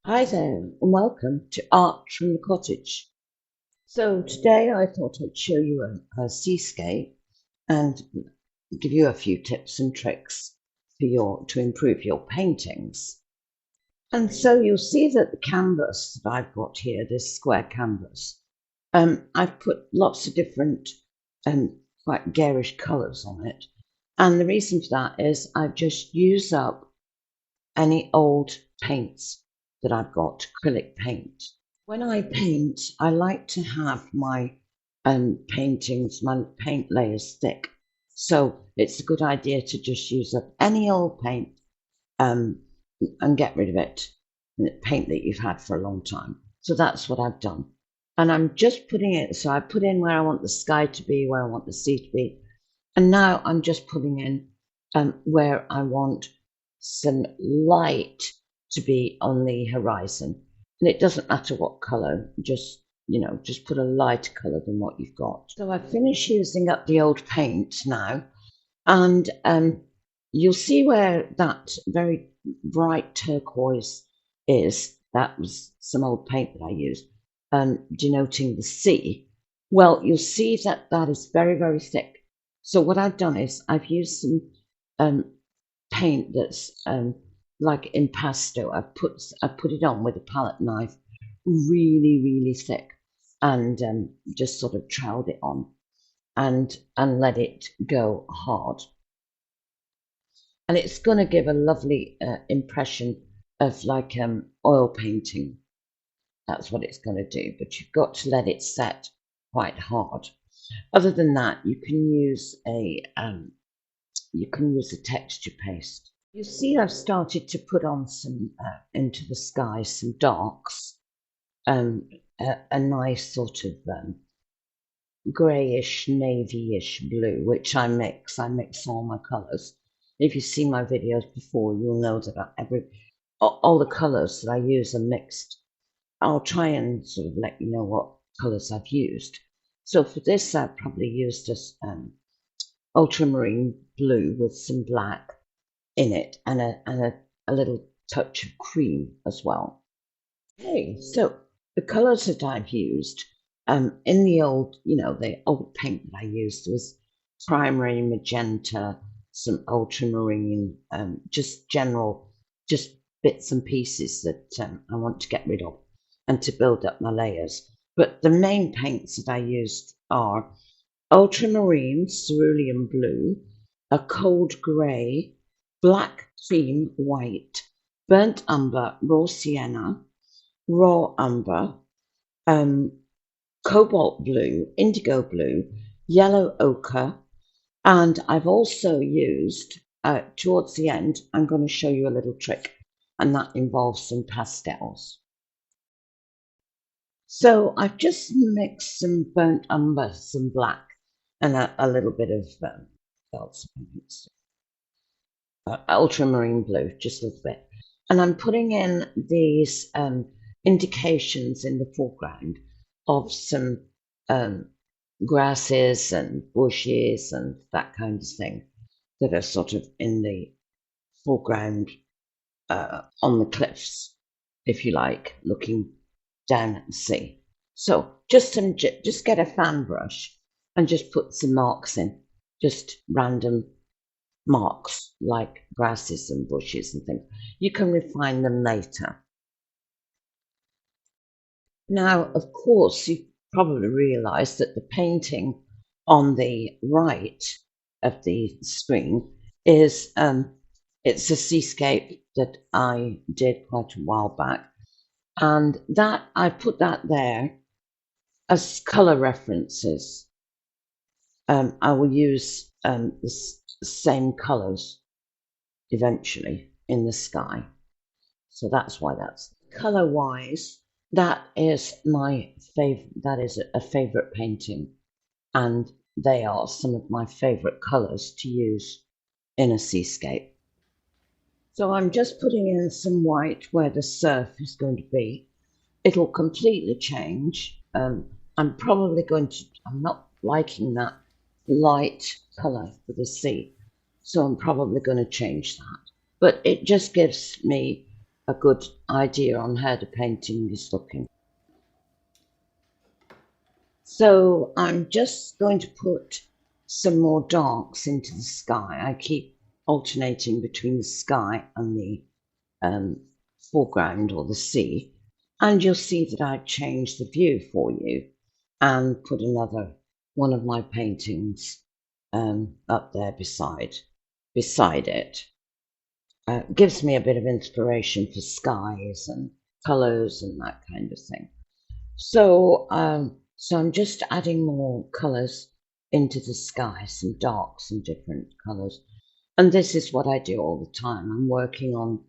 Hi there, and welcome to Art from the Cottage. So today I thought I'd show you a seascape and give you a few tips and tricks to improve your paintings. And so you'll see that the canvas that I've got here, this square canvas, I've put lots of different quite garish colours on it. And the reason for that is I've just used up any old paints that I've got, acrylic paint. When I paint, I like to have my paintings, my paint layers thick. So it's a good idea to just use up any old paint um, and get rid of it, paint that you've had for a long time. So that's what I've done. And I'm just putting it, so I put in where I want the sky to be, where I want the sea to be. And now I'm just putting in where I want some light to be on the horizon. And it doesn't matter what colour, just put a lighter colour than what you've got. So I've finished using up the old paint now, and you'll see where that very bright turquoise is. That was some old paint that I used, denoting the sea. Well, you'll see that that is very, very thick. So what I've done is I've used some paint that's like impasto. I put it on with a palette knife, really, really thick, and just sort of troweled it on and let it go hard. And it's going to give a lovely impression of like oil painting. That's what it's going to do, but you've got to let it set quite hard. Other than that, you can use a texture paste. You see, I've started to put on some into the sky, some darks, a nice sort of greyish, navy-ish blue, which I mix. I mix all my colours. If you've seen my videos before, you'll know that all the colours that I use are mixed. I'll try and sort of let you know what colours I've used. So for this, I've probably used this ultramarine blue with some black in it and a little touch of cream as well. Okay, so the colours that I've used in the old, the old paint that I used was primary magenta, some ultramarine, just general, just bits and pieces that I want to get rid of and to build up my layers. But the main paints that I used are ultramarine, cerulean blue, a cold grey, black cream white, burnt umber, raw sienna, raw umber, cobalt blue, indigo blue, yellow ochre, and I've also used, towards the end, I'm going to show you a little trick, and that involves some pastels. So I've just mixed some burnt umber, some black, and a little bit of ultramarine blue, just a little bit. And I'm putting in these indications in the foreground of some grasses and bushes and that kind of thing that are sort of in the foreground on the cliffs, if you like, looking down at the sea. So just get a fan brush and just put some marks in, just random marks like grasses and bushes and things. You can refine them later. Now, of course, you probably realize that the painting on the right of the screen is it's a seascape that I did quite a while back, and that I put that there as color references. I will use the same colors eventually in the sky, so that's why that's color wise. That is my favorite. That is a favorite painting, and they are some of my favorite colors to use in a seascape. So I'm just putting in some white where the surf is going to be. It'll completely change. I'm not liking that light color for the sea, so I'm probably going to change that. But it just gives me a good idea on how the painting is looking. So I'm just going to put some more darks into the sky. I keep alternating between the sky and the foreground or the sea, and you'll see that I've changed the view for you and put another one of my paintings up there beside it. Gives me a bit of inspiration for skies and colours and that kind of thing. So, so I'm just adding more colours into the sky, some darks and different colours. And this is what I do all the time. I'm working on,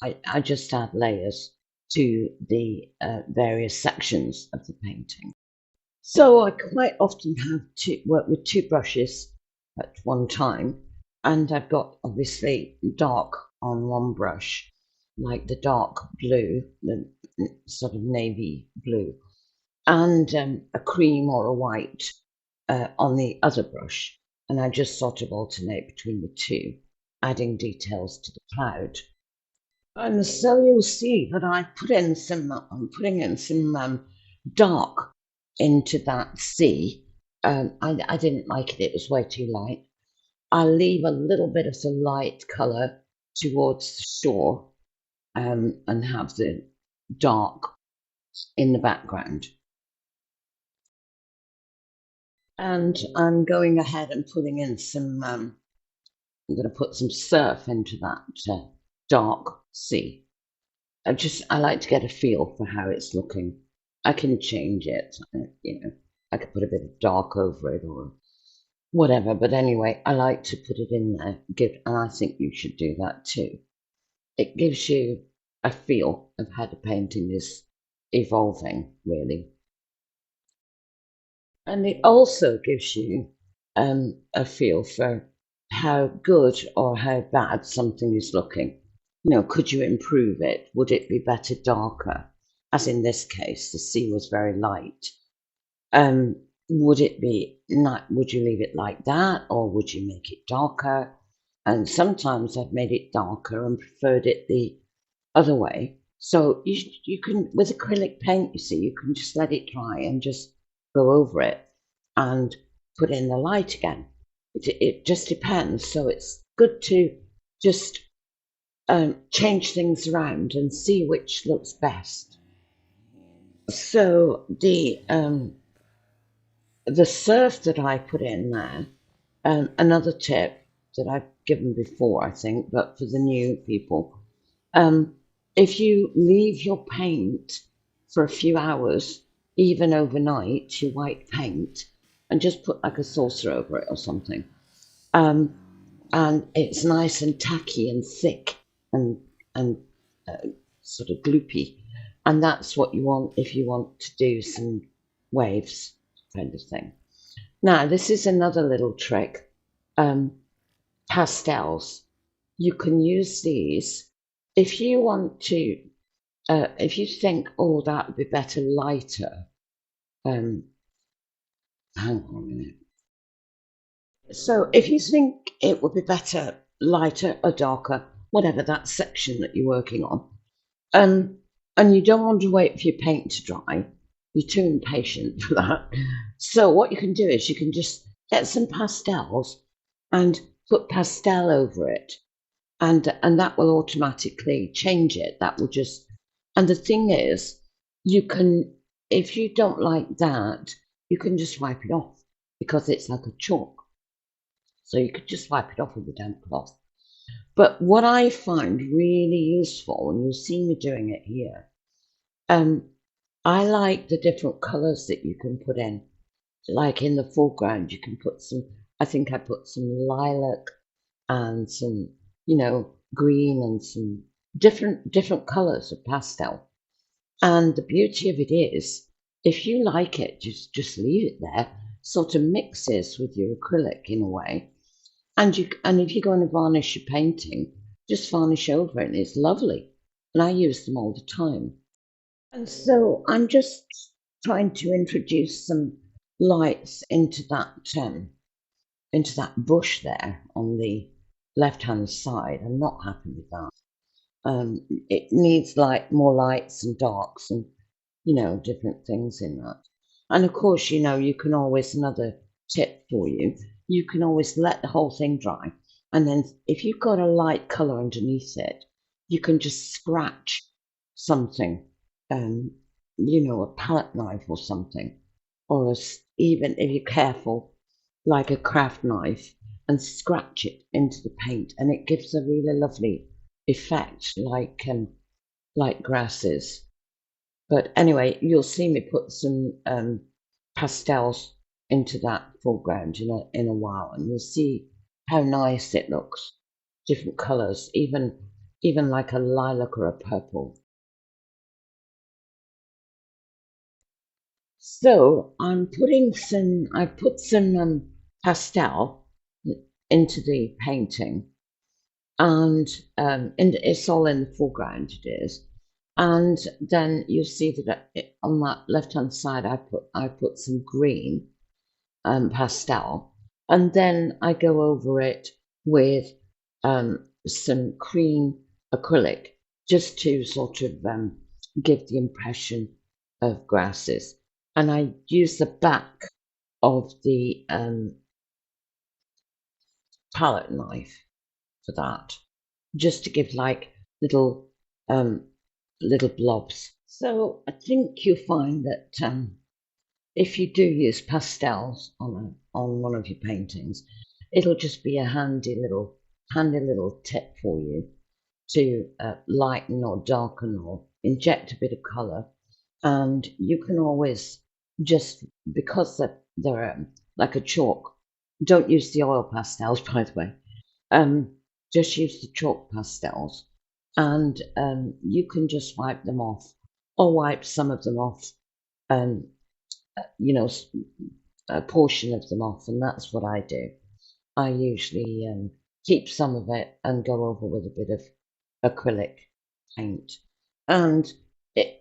I just add layers to the various sections of the painting. So I quite often have to work with two brushes at one time. And I've got obviously dark on one brush, like the dark blue, the sort of navy blue, and a cream or a white on the other brush. And I just sort of alternate between the two, adding details to the cloud. And so you'll see that I'm putting in some dark into that sea. I didn't like it, it was way too light. I'll leave a little bit of the light colour towards the shore and have the dark in the background. And I'm going ahead and putting in some, I'm going to put some surf into that dark sea. I like to get a feel for how it's looking. I can change it, you know, I could put a bit of dark over it or whatever, but anyway, I like to put it in there, and I think you should do that too. It gives you a feel of how the painting is evolving, really. And it also gives you a feel for how good or how bad something is looking. You know, could you improve it? Would it be better darker? As in this case, the sea was very light. Would it be not? Would you leave it like that, or would you make it darker? And sometimes I've made it darker and preferred it the other way. So you can, with acrylic paint, you see, you can just let it dry and just go over it and put in the light again. It just depends. So it's good to just change things around and see which looks best. So the surf that I put in there, another tip that I've given before, I think, but for the new people, if you leave your paint for a few hours, even overnight, your white paint, and just put like a saucer over it or something, and it's nice and tacky and thick and sort of gloopy, and that's what you want if you want to do some waves kind of thing. Now, this is another little trick. Pastels. You can use these if you want to, if you think, oh, that would be better lighter. Hang on a minute. So if you think it would be better lighter or darker, whatever that section that you're working on, and you don't want to wait for your paint to dry, you're too impatient for that. So what you can do is you can just get some pastels and put pastel over it, and that will automatically change it. That will just, and the thing is, you can, if you don't like that, you can just wipe it off because it's like a chalk. So you could just wipe it off with a damp cloth. But what I find really useful, and you'll see me doing it here, I like the different colours that you can put in. Like in the foreground, you can put some, I think I put some lilac and some, you know, green and some different colours of pastel. And the beauty of it is, if you like it, just leave it there. Sort of mixes with your acrylic in a way. And if you're going to varnish your painting, just varnish over it, and it's lovely. And I use them all the time. And so I'm just trying to introduce some lights into that bush there on the left-hand side. I'm not happy with that. It needs more lights and darks and, different things in that. And of course, you can always, another tip for you, you can always let the whole thing dry. And then if you've got a light colour underneath it, you can just scratch something, um, a palette knife or something, or even if you're careful, like a craft knife, and scratch it into the paint, and it gives a really lovely effect, like grasses. But anyway, you'll see me put some pastels into that foreground in a while, and you'll see how nice it looks. Different colours, even like a lilac or a purple. So I put some pastel into the painting, and it's all in the foreground. It is, and then you see that on that left hand side, I put some green pastel, and then I go over it with some cream acrylic, just to sort of give the impression of grasses. And I use the back of the palette knife for that, just to give like little um, little blobs. So I think you'll find that if you do use pastels on one of your paintings, it'll just be a handy little tip for you to lighten or darken or inject a bit of colour. And you can always just, because they're like a chalk, don't use the oil pastels, by the way. Um, just use the chalk pastels, and you can just wipe them off, or wipe some of them off, um, you know, a portion of them off, and that's what I do. I usually keep some of it and go over with a bit of acrylic paint. And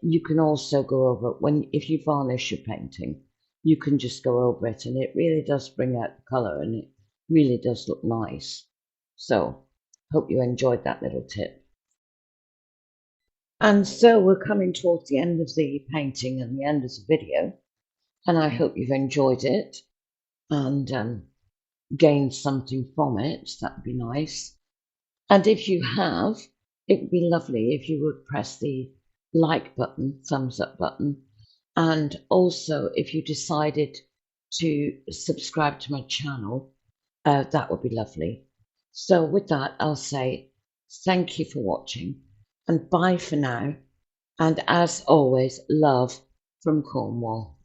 you can also go over it if you varnish your painting, you can just go over it, and it really does bring out the colour, and it really does look nice. So, hope you enjoyed that little tip. And so we're coming towards the end of the painting and the end of the video, and I hope you've enjoyed it and gained something from it. That'd be nice. And if you have, it would be lovely if you would press the like button, thumbs up button, and also if you decided to subscribe to my channel, that would be lovely. So with that, I'll say thank you for watching and bye for now. And as always, love from Cornwall.